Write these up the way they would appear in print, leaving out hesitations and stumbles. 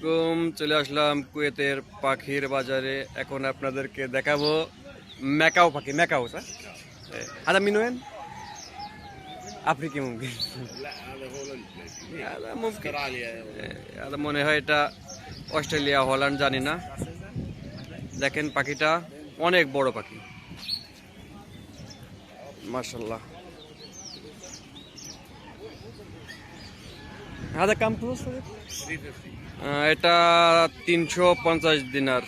আলাইকুম, চলে আসলাম কুয়েতের পাখির বাজারে। এখন আপনাদেরকে দেখাবো ম্যাকাও পাখি। Macaw sir هذا من وين؟ افريقي ممكن. هذا ممكن هذا মনে হয় এটা অস্ট্রেলিয়া, হল্যান্ড, জানি না। দেখেন পাখিটা অনেক বড় পাখি, মাশাআল্লাহ। هذا كم فلوس؟ এটা 350 দিনার,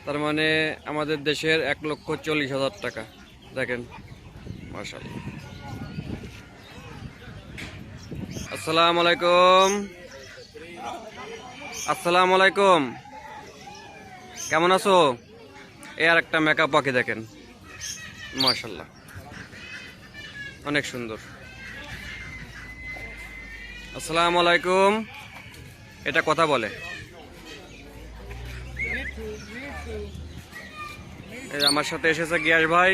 তার মানে আমাদের দেশের 1,40,000 টাকা। দেখেন মাশাআল্লাহ। আসসালামু আলাইকুম। আসসালামু আলাইকুম, কেমন আছো? এই আর একটা মেকআপ পাখি দেখেন, মাশাআল্লাহ অনেক সুন্দর। আসসালামু আলাইকুম। এটা কথা বলে। আমার সাথে এসেছে গিয়াস ভাই।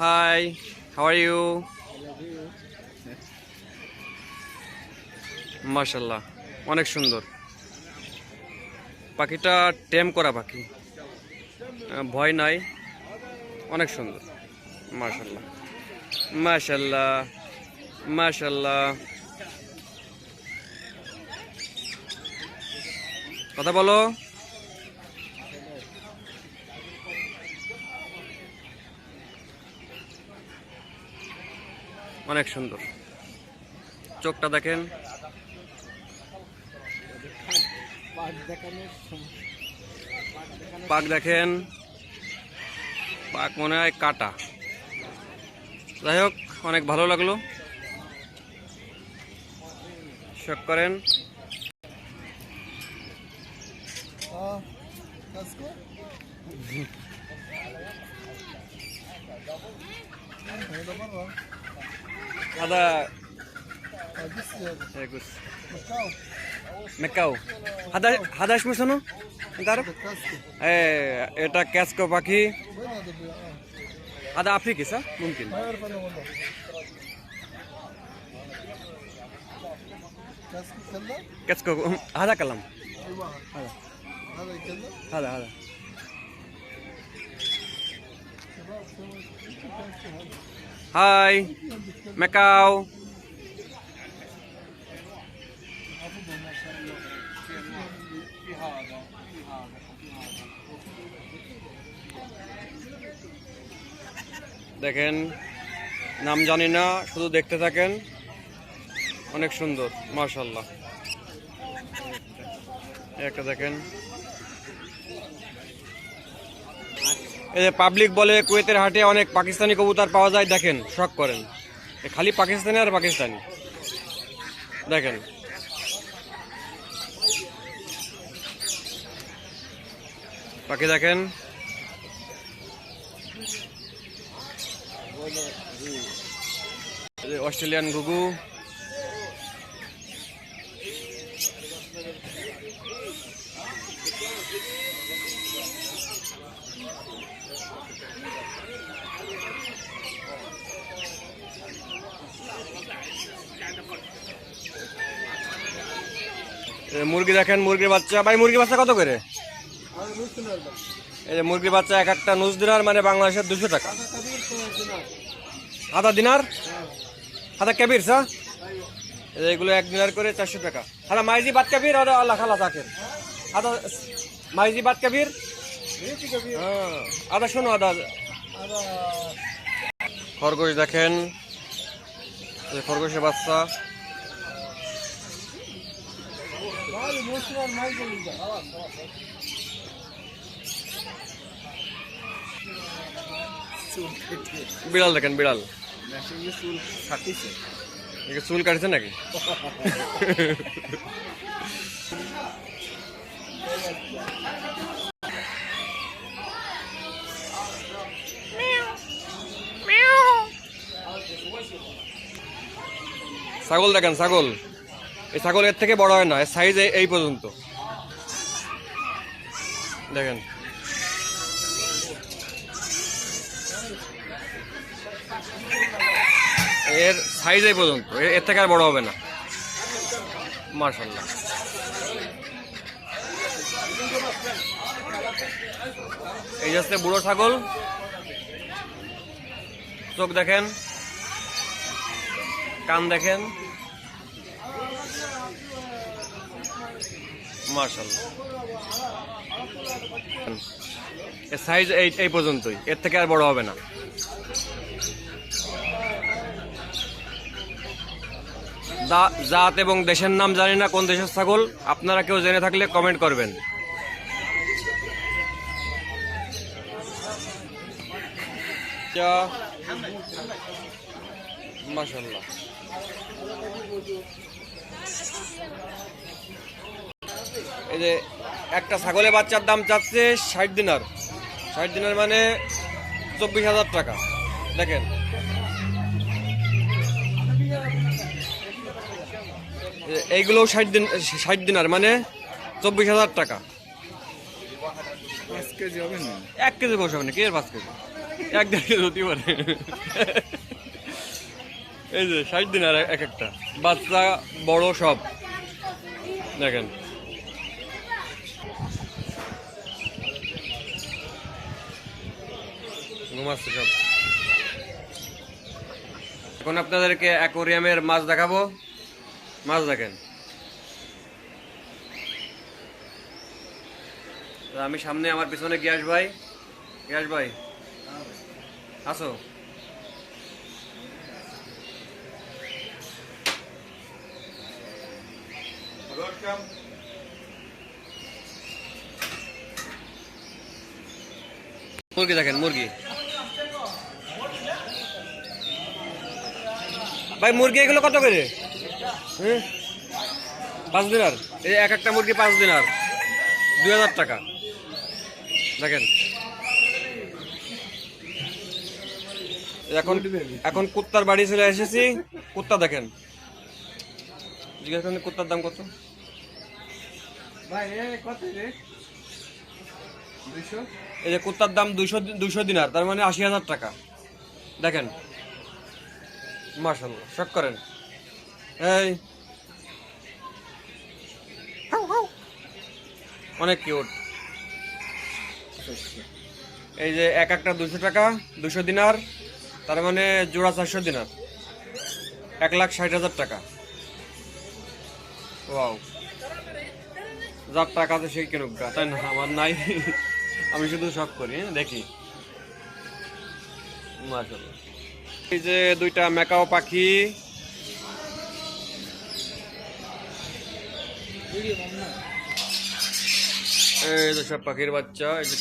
High, how are you? মাশাআল্লাহ অনেক সুন্দর পাখিটা, টেম করা পাখি, ভয় নাই, অনেক সুন্দর। মাশাআল্লাহ মাশাআল্লাহ মাশাআল্লাহ। কথা বলো। অনেক সুন্দর, চোখটা দেখেন। পাক দেখেন, পাক মনে হয় কাটা। যাই হোক, অনেক ভালো লাগলো। শখ করেন। هذا مكاو. هذا ايش مسمونه؟ انت عارف؟ ايه এটা ক্যাসকো পাখি। هذا افريقي صح؟ ممكن. كاسكو هذا كلام. هذا هاي مكاو. দেখেন, নাম জানি না, শুধু দেখতে থাকেন। অনেক সুন্দর মাশাআল্লাহ। একটা দেখেন, এই যে পাবলিক বলে কুয়েতের হাটে অনেক পাকিস্তানি কবুতর পাওয়া যায়। দেখেন, শখ করেন, খালি পাকিস্তানি আর পাকিস্তানি। দেখেন পাখি, দেখেন অস্ট্রেলিয়ান ঘুঘু। মুরগি দেখেন, মুরগির বাচ্চা। ভাই মুরগির বাচ্চা কত করে? এই যে মুরগির বাচ্চা এক একটা নুস দিনার, মানে বাংলাদেশের 200 টাকা। আধা দিনার, আধা কেবির সা, এগুলো 1 দিনার করে 400 টাকা। হাদা মাইজি বাত কেবির, আল্লাহ খালা থাকেন। আদা মাইজি বাত কেবির, আদা শোনো, আদা। খরগোশ দেখেন, খরগোশের বাচ্চা। বিড়াল দেখেন, বিড়াল চুল কাটছে নাকি? ছাগল দেখেন, ছাগল। এই ছাগল এর থেকে বড় হয় না, এর সাইজ এই পর্যন্ত। দেখেন এর সাইজ এই পর্যন্ত, এর থেকে আর বড় হবে না। মাশাআল্লাহ। এই যাচ্ছে বুড়ো ছাগল, চোখ দেখেন, কান দেখেন, মাশাআল্লাহ। এর সাইজ এই পর্যন্তই, এর থেকে আর বড় হবে না। জাত এবং দেশের নাম জানি না কোন দেশের ছাগল, আপনারা কেউ জেনে থাকলে কমেন্ট করবেন। মাশাআল্লাহ। এই যে একটা ছাগলের বাচ্চার দাম চাচ্ছে 60 দিনার। 60 দিনার মানে 24,000 টাকা। দেখেন, এইগুলো 60 দিনার মানে 24,000 টাকা। 5 কেজি হবে না? 1 কেজি বসে হবে না, কি এর 5 কেজি? 1-1.5 কেজি হতে পারে। এই যে 60 দিনার এক একটা, বাচ্চা বড় সব দেখেন। ঘুমাচ্ছে সব। এখন আপনাদেরকে অ্যাকোরিয়ামের মাছ দেখাবো। মাছ দেখেন, আমি সামনে, আমার পিছনে গিয়াস ভাই। গিয়াস ভাই আসো। মুরগি দেখেন, মুরগি ভাই, মুরগি এগুলো কত করে? 5 দিনার। এই এক একটা মুরগি 5 দিনার, 2000 টাকা। দেখেন, এখন কুত্তার বাড়ি চলে এসেছি। কুত্তা দেখেন, জিজ্ঞাসা করেন কুত্তার দাম কত? এই যে কুত্তার দাম 200 দিনার, তার মানে 80,000 টাকা। দেখেন, মাশাআল্লাহ, শক করেন। এই অনেক কিউট। এই যে এক একটা 200 টাকা, 200 দিনার, তার মানে জোড়া 400 দিনার, 1,60,000 টাকা। ওয়াও, যার টাকা আছে সেই কিনুক গা, তাই না? আমার নাই, আমি শুধু শখ করি, দেখি। মাশাআল্লাহ। এই যে 2টা ম্যাকাও পাখি, এই যে সব পাখির বাচ্চা। এই যে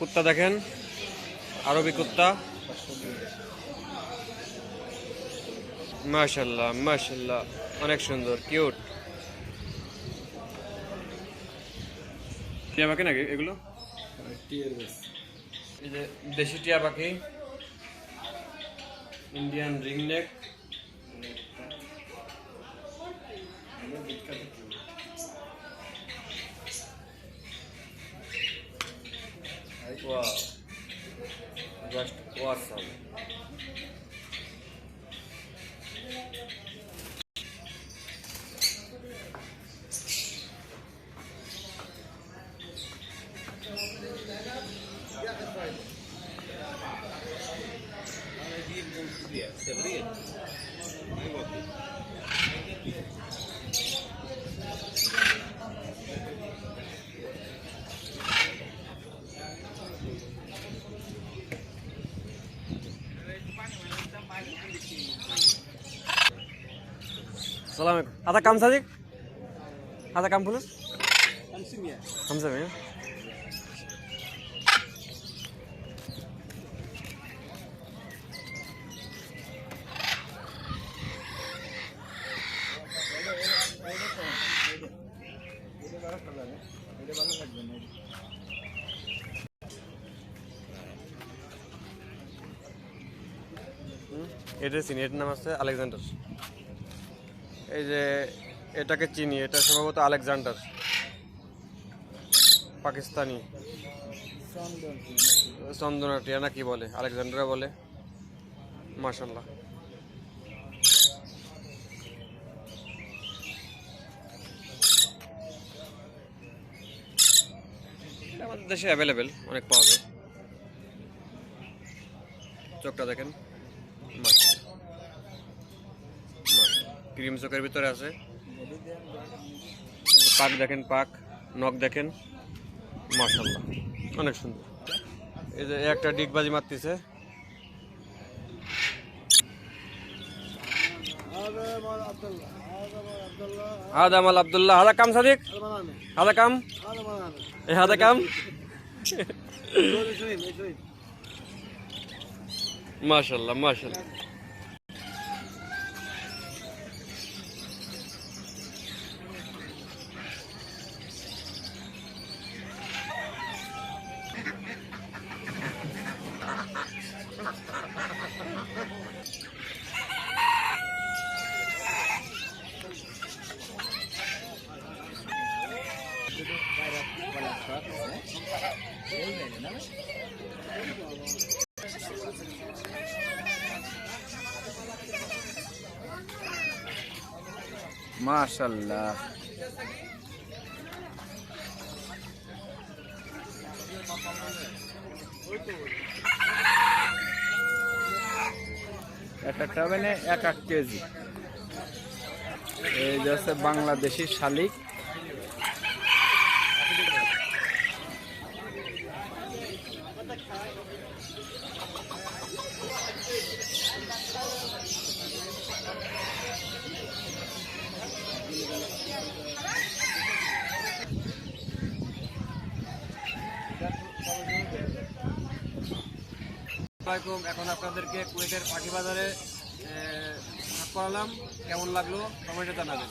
কুত্তা দেখেন, আরবি কুত্তা। মাশাআল্লাহ, মাশাআল্লাহ, অনেক সুন্দর, কিউট। টিয়া পাখি নাকি এগুলো? এই যে দেশি টিয়া পাখি, Indian ringneck. Wow, just awesome. السلام عليكم. هذا كم صديق؟ هذا كم فلوس؟ 500. 500. এটা চিনি, এটার নাম আছে আলেকজান্ডার। এই যে এটাকে চিনি, এটা সম্ভবত আলেকজান্ডার, পাকিস্তানি চন্দনাটিয়া না কি বলে, আলেকজান্ডার বলে। মাশাআল্লাহ। এটা আমাদের দেশে অ্যাভেলেবেল, অনেক পাওয়া যায়। চোখটা দেখেন, ক্রিম চোখের ভিতরে আছে। পাক দেখেন, পাক নখ দেখেন, মাশাআল্লাহ অনেক সুন্দর। এই যে একটা ডিগবাজি মারতেছে। هذا مال عبد الله. هذا كم صديق؟ هذا كم؟ هذا كم؟ ما شاء الله ما شاء الله. মাশাআল্লাহ। এক একটা মানে 1-1 কেজি। এই যে হচ্ছে বাংলাদেশি শালিক। এখন আপনাদেরকে কুয়েতের পাখি বাজারে ভাগ করালাম, কেমন লাগলো কমেন্টে জানাবেন।